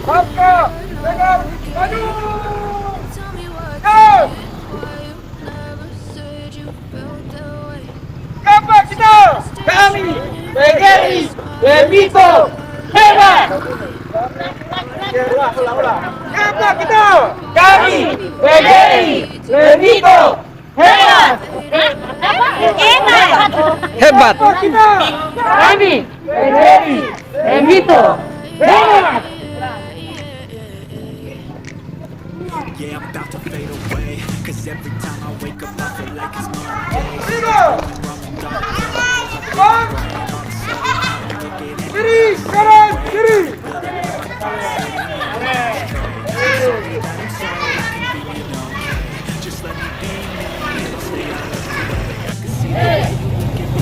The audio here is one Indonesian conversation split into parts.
Bangka dengan maju. Go! Siapa kita? Kami, PGRI, Bebito, hebat! Siapa kita? Kami, PGRI, Bebito, hebat! Hebat. Siapa kita? Kami, PGRI, Bebito, hebat! Yeah, I'm about to fade away, cause every time I wake up I feel like it's Monday. Kiri, kanan, kiri. Just let me be me and stay out of the way. I can see that people get me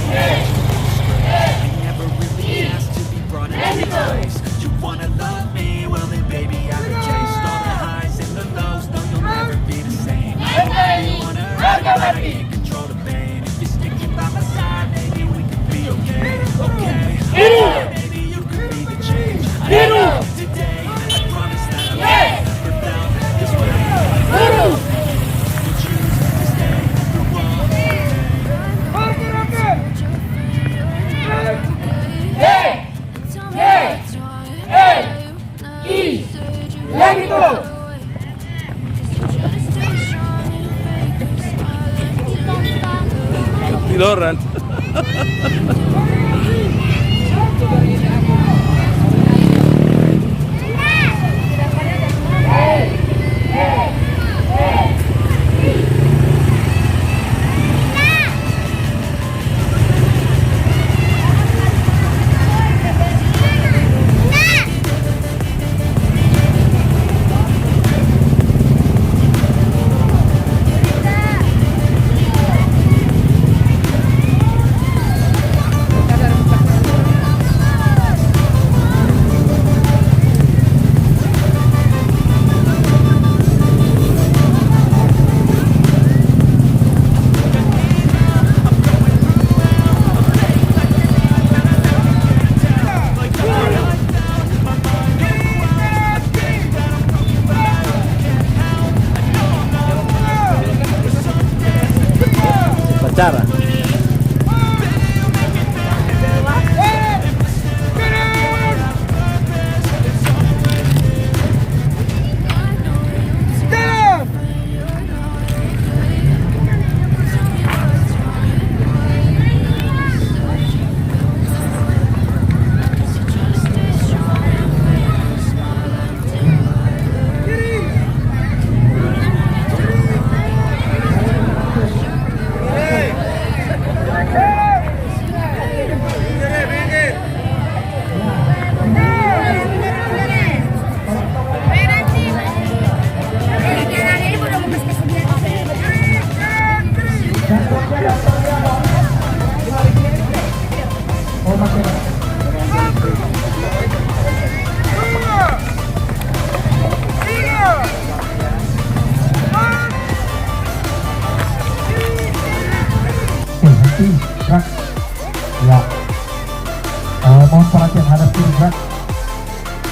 I never really asked to be brought into this place. You wanna love me? Well then baby I've chased all the highs and the lows. No, you'll never be the same. You wanna hurt me, but I can't control the pain. If you're sticking by my side, maybe we could be okay. Okay, maybe you could be the change I love today. I promise that I'll never felt this way. You choose to stay through all the Tiduran. Pacara. Ya, mohon perhatian hadap kiri gerak.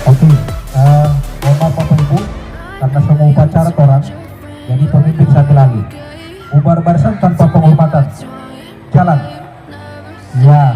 Oke, mohon maaf Bapak Ibu, karena semua upacara orang, jadi pemimpin satu lagi. Bubar barisan tanpa penghormatan. Jalan. Ya.